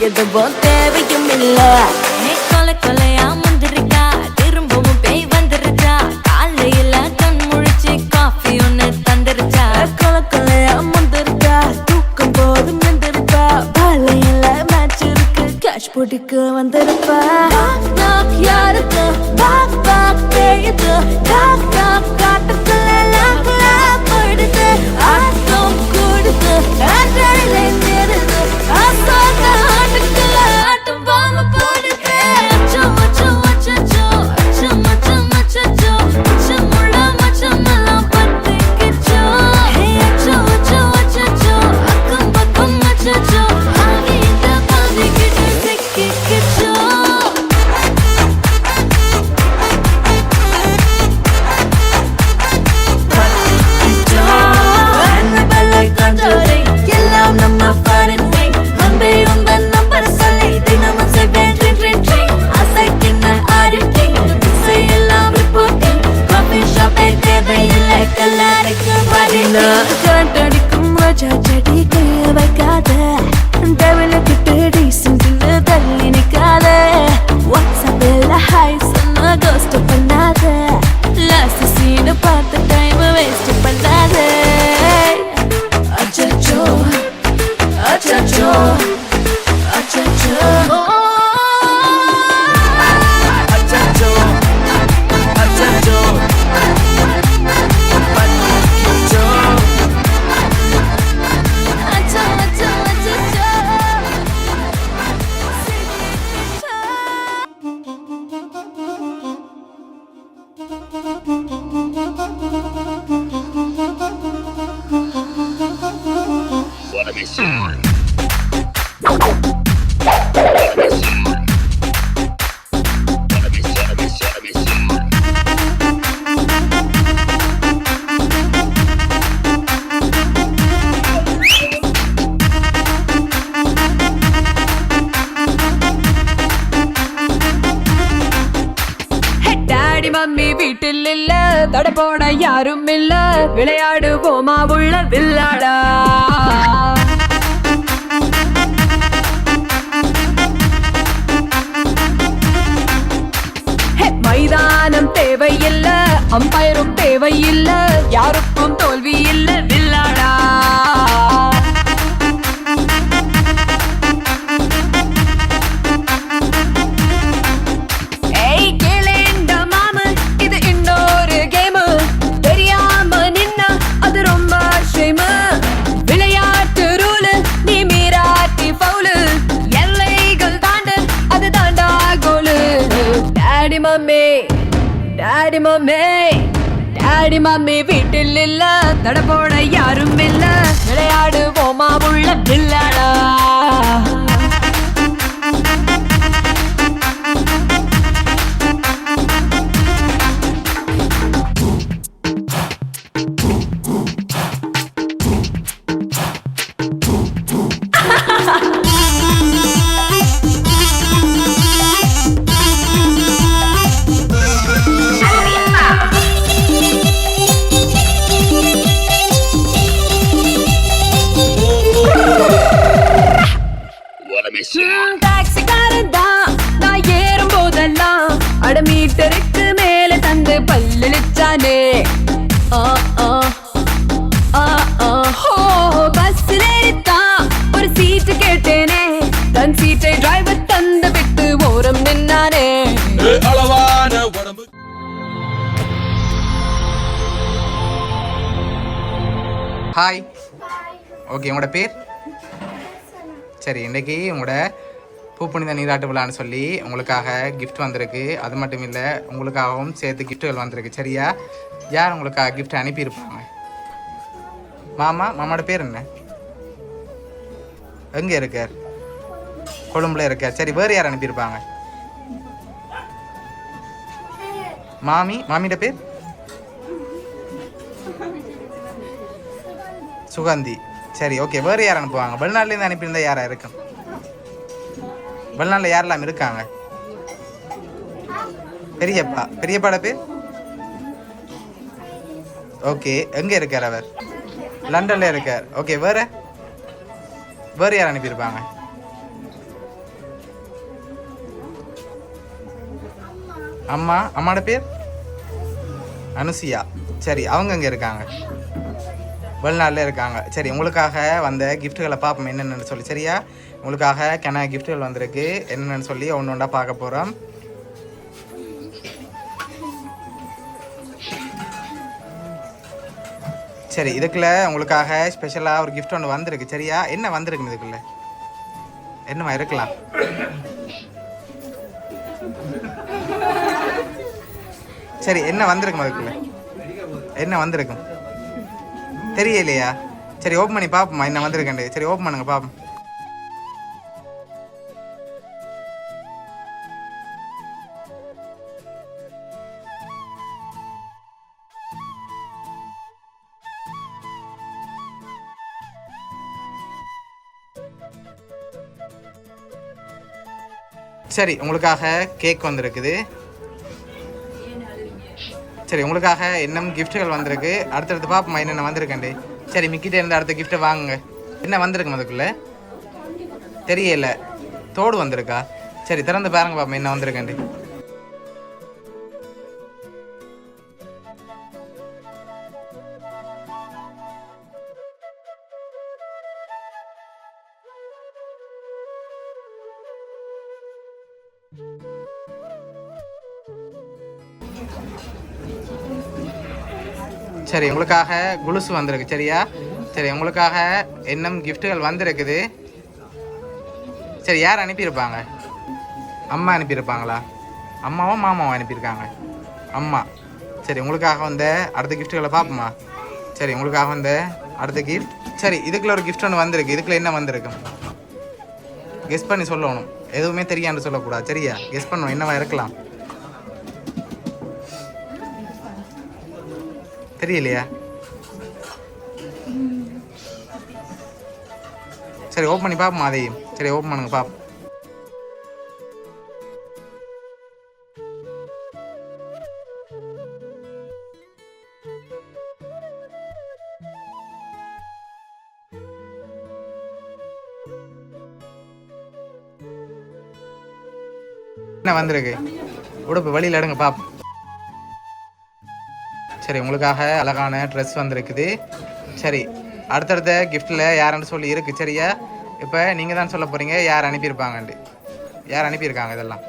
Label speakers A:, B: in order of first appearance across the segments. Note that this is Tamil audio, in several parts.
A: எதுவும் தேவையும் இல்ல. கொலை கொலையா முந்திருக்கா, திரும்பவும் பேய் வந்துருச்சா, காலையில கண் முழிச்சு காஃபி ஒன்னு தந்துருச்சா. கொலை கொலையா முந்திருக்கா, தூக்கம் போது முந்திருப்பா, பாலையில மேட்ச் இருக்கு, கேஷ் போட்டுக்கு வந்திருப்பா. யாருக்கு பாக் பாக் தெரியுது, டாக் டாக் காட்டுக்குள்ள லாக் லாக் போயிடுது, ஆட்டம் கூடுது, ஆட்டடிலே நிறுது, ஆசாக ஆட்டுக்குள்ள ஆட்டம் பாம்பு போடுது. அச்சம் அச்சம் அச்சச்சோ, அச்சம் அச்சம் அச்சச்சோ, அச்சமுள்ள மச்சமெல்லாம் பத்திக்கிச்சோ. அச்சம் அச்சம் அச்சச்சோ, அக்கம் பக்கம் அச்சச்சோ, ஆகிட்ட பாதிக்கிட்டு சிக்கிக்கிச்சோ. எல்லாம் நம்ம பாரன்மை அன்பே உங்கள் நம்பர் சொல்லி தினமும் செய்வேன் ட்ரிங் ட்ரிங் ட்ரிங். அசைக்கின்ற ஆடிட்டிங் எல்லாம் ரிப்போர்ட்டிங். காஃபி ஷாப்பே தேவையில்லை, கல்லறைக்கு வரீங்க. காட்டடிக்கும் ரோஜா செடி கைய வைக்காத, டெவலப்பிட்டு டீசென்ட்னு தள்ளி நிக்காத. வாட்ஸ்அப்பில் ஹாய் சொன்ன கோஸ்ட் பண்ணாத, லாஸ்ட் சீனை பார்த்து டைம் வேஸ்ட் பண்ணாத. அச்சச்சோ அச்சச்சோ அச்சச்சோ அச்சச்சோ அச்சச்சோ பத்திக்கிச்சோ. அச்சோ அச்சோ அச்சச்சோ
B: Wanna be seen?
C: Daddy mummy வீட்டில் இல்ல, தட போட யாரும் இல்ல, விளையாடுவோமா உள்ள வில்லாடா. மைதானம் தேவையில்ல, அம்பயரும் தேவையில்ல, யாருக்கும் தோல்வி இல்ல வில்லாடா. ஏய் கேளேண்ட மாமு, இது இன்னொரு கேமு, தெரியாம நின்னா அது ரொம்ப ஷேமு. விளையாட்டு ரூலு, நீ மீராட்டி பவுலு, எல்லைகள் தாண்டு அது தாண்டா கோலு. Daddy mummy daddy mummy daddy mummy வீட்டில் இல்ல, தட போட யாரும் இல்ல, விளையாடுவோமா உள்ள வில்லாடா.
B: Wanna be seen?
C: டாக்ஸிக்காரன் தான் நான் ஏறும் போதெல்லாம், அட மீட்டருக்கு மேல தந்து பல்லிச்சானே. பஸ்ல ஏறித்தான் ஒரு சீட்டு கேட்டேனே, தன் சீட்டை டிரைவர் தந்து விட்டு ஓரம் நின்னானே.
D: அளவான உடம்பு.
E: ஹாய். ஓகே, உங்களோட பேர்? சரி, இன்றைக்கி உங்களோட பூப்புனித நீராட்டு விழான்னு சொல்லி உங்களுக்காக கிஃப்ட் வந்திருக்கு. அது மட்டும் இல்லை, உங்களுக்காகவும் சேர்த்து கிஃப்ட்டுகள் வந்திருக்கு. சரியா? யார் உங்களுக்காக கிஃப்ட் அனுப்பியிருப்பாங்க? மாமாவோட பேர் என்ன? எங்கே இருக்கார்? கொழும்புல இருக்கார். சரி, வேறு யார் அனுப்பியிருப்பாங்க? மாமியோட பேர்? சுகந்தி. சரி, ஓகே. வேறு யார் அனுப்புவாங்க? வெளிநாட்டிலேருந்து அனுப்பியிருந்தா யாரா இருக்கும்? வெளிநாட்டில் யாரெல்லாம் இருக்காங்க? பெரியப்பாட பேர்? ஓகே. எங்கே இருக்கார் அவர்? லண்டனில் இருக்கார். ஓகே. வேறு யார் அனுப்பியிருப்பாங்க? அம்மாவோட பேர் அனுசியா. சரி, அவங்க அங்கே இருக்காங்க, வெளிநாட்டில் இருக்காங்க. சரி, உங்களுக்காக வந்த கிஃப்ட்டுகளை பார்ப்போம் என்னென்னு சொல்லி. சரியா, உங்களுக்காக கிஃப்ட்டுகள் வந்திருக்கு என்னென்னு சொல்லி ஒன்று ஒன்றா பார்க்க போகிறோம். சரி, இதுக்குள்ள உங்களுக்காக ஸ்பெஷலாக ஒரு கிஃப்ட் ஒன்று வந்திருக்கு. சரியா, என்ன வந்திருக்கு இதுக்குள்ள? என்னமா இருக்கலாம்? சரி, என்ன வந்திருக்கும் அதுக்குள்ள? என்ன வந்திருக்கும் தெரியலையா? சரி, ஓப்பன் பண்ணி பார்ப்போமா என்ன வந்திருக்கேன். சரி, ஓப்பன் பண்ணுங்க பார்ப்போம். சரி, உங்களுக்காக கேக் வந்திருக்குது. சரி, உங்களுக்காக இன்னும் கிஃப்ட்டுகள் வந்திருக்கு. அடுத்தடுத்து பார்ப்போமா என்னென்ன வந்திருக்கேன்டி. சரி, மிக்கிட்டே இருந்து அடுத்த கிஃப்ட்டை வாங்குங்க. என்ன வந்திருக்கும் அதுக்குள்ளே? தெரியல. தோடு வந்திருக்கா? சரி, திறந்து பாருங்க பாப்போம் என்ன வந்திருக்கேன்டி. சரி, உங்களுக்காக குலுசு வந்திருக்கு. சரியா, சரி, உங்களுக்காக இன்னும் கிஃப்ட்டுகள் வந்திருக்குது. சரி, யார் அனுப்பியிருப்பாங்க? அம்மா அனுப்பியிருப்பாங்களா? அம்மாவும் மாமாவும் அனுப்பியிருக்காங்க. அம்மா. சரி, உங்களுக்காக வந்த அடுத்த கிஃப்ட்டுகளை பார்ப்போமா? சரி, உங்களுக்காக வந்த அடுத்த கிஃப்ட். சரி, இதுக்குள்ள ஒரு கிஃப்ட் ஒன்று வந்திருக்கு. இதுக்குள்ள என்ன வந்திருக்கும்? கெஸ் பண்ணி சொல்லணும், எதுவுமே தெரியான்னு சொல்லக்கூடாது. சரியா, கெஸ் பண்ணணும் என்னவா இருக்கலாம். தெரியலையா? சரி, ஓப்பன் பண்ணி பார்ப்போம் அதையும். சரி, ஓப்பன் பண்ணுங்க பார்ப்போம். என்ன வந்திருக்கு? உடுப்பு வெளியில் எடுங்க பார்ப்போம். சரி, உங்களுக்காக அழகான ட்ரெஸ் வந்திருக்குது. சரி, அடுத்தடுத்த கிஃப்ட்டில் யாருன்னு சொல்லி இருக்குது. சரியா, இப்போ நீங்கள் தான் சொல்ல போகிறீங்க யார் அனுப்பியிருப்பாங்கன்ட்டு. யார் அனுப்பியிருக்காங்க இதெல்லாம்?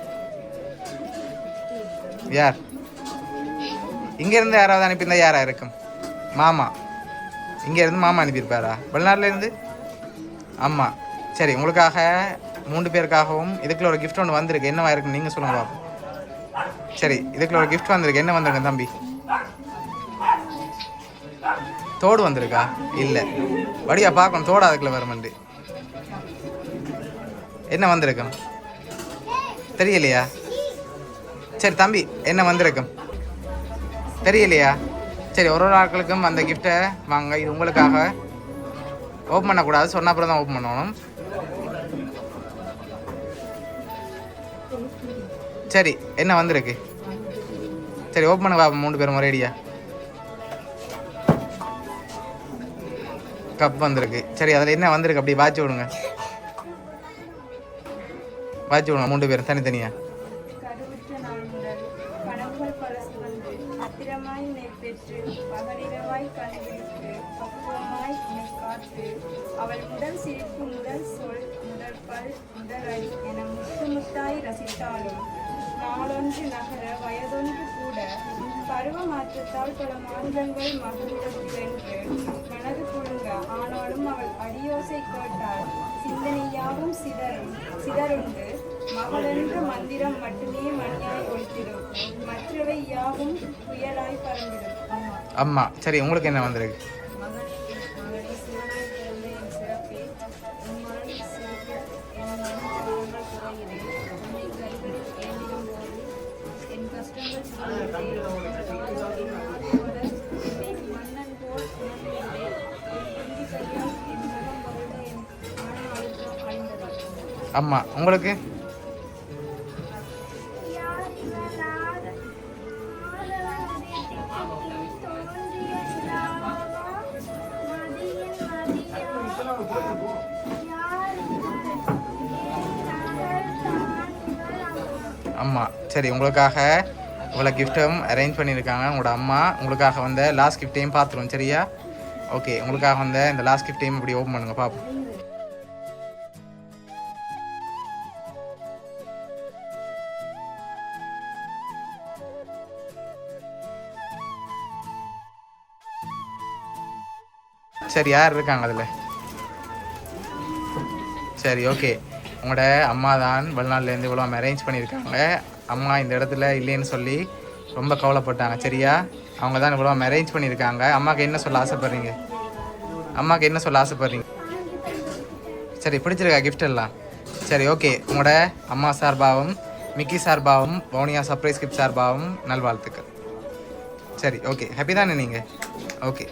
E: யார்? இங்கேருந்து யாராவது அனுப்பியிருந்தா யாராக இருக்கும்? மாமா. இங்கேருந்து மாமா அனுப்பியிருப்பாரா? வெளிநாட்டிலேருந்து? ஆமாம். சரி, உங்களுக்காக 3 பேருக்காகவும் இதுக்குள்ள ஒரு கிஃப்ட் ஒன்று வந்திருக்கு. என்னவா இருக்குன்னு நீங்கள் சொல்லுங்க பாப்போம். சரி, இதுக்குள்ள ஒரு கிஃப்ட் வந்திருக்கு. என்ன வந்திருக்கு தம்பி? தோடு வந்திருக்கா? இல்லை, வடியா பார்க்கணும். தோடு அதுக்குள்ள வருமண்டு. என்ன வந்திருக்கும்? தெரியலையா? சரி தம்பி, என்ன வந்திருக்கும்? தெரியலையா? சரி, ஒரு ஆட்களுக்கும் அந்த கிஃப்டை வாங்க. இது உங்களுக்காக. ஓப்பன் பண்ணக்கூடாது, சொன்ன அப்புறம் தான் ஓப்பன் பண்ணணும். சரி, என்ன வந்திருக்கு? சரி, ஓப்பன் பண்ண பாப்போம் 3 பேரும் ஒரேடியா. கப் வந்திருக்கு. சரி, அதில் என்ன வந்திருக்கு அப்படி வாட்சி விடுங்க. வாட்சி விடுங்க 3 பேரும் தனித்தனியா.
F: அவள் முதல் சிரிப்பு, முதல் சொல், முதல் பல், முதல் அடி என முத்தாய் ரசித்தாலும் நாளொன்று நகர வயதொன்று கூட பருவ மாற்றத்தால் பல மாநிலங்கள் மகளிடத்தில் என்று மனது குழுங்க. ஆனாலும் அவள் அடியோசை கேட்டால் சிந்தனையாவும் சிதறுண்டு மகளென்ற மந்திரம் மட்டுமே மணியாய் ஒழித்திடும். மற்றவை யாவும் புயலாய் பறந்திடும்.
E: அம்மா. சரி, உங்களுக்கு என்ன வந்திருக்கு? அம்மா. உங்களுக்கு? அம்மா. சரி, உங்களுக்காக இவ்வளோ கிஃப்ட்டும் அரேஞ்ச் பண்ணியிருக்காங்க உங்களோட அம்மா. உங்களுக்காக வந்த லாஸ்ட் கிஃப்ட்டையும் பார்த்துருவோம் சரியா? ஓகே, உங்களுக்காக வந்த இந்த லாஸ்ட் கிஃப்ட்டையும் இப்படி ஓப்பன் பண்ணுங்க பார்ப்போம். சரி, யார் இருக்காங்க அதில்? சரி, ஓகே. உங்களோட அம்மா தான் வெளிநாட்டிலேருந்து இவ்வளோ அரேஞ்ச் பண்ணியிருக்காங்க. அம்மா இந்த இடத்துல இல்லைன்னு சொல்லி ரொம்ப கவலைப்பட்டாங்க சரியா? அவங்க தான் இவ்வளோ அரேஞ்ச் பண்ணியிருக்காங்க. அம்மாவுக்கு என்ன சொல்ல ஆசைப்பட்றீங்க? அம்மாவுக்கு என்ன சொல்ல ஆசைப்பட்றீங்க? சரி, பிடிச்சிருக்கா கிஃப்ட் எல்லாம்? சரி, ஓகே. உங்களோட அம்மா சார்பாகவும் மிக்கி சார்பாகவும் வவுனியா சர்ப்ரைஸ் கிஃப்ட் சார்பாகவும் நல்வாழ்த்துக்கள். சரி, ஓகே. ஹாப்பி தானே நீங்கள்? ஓகே.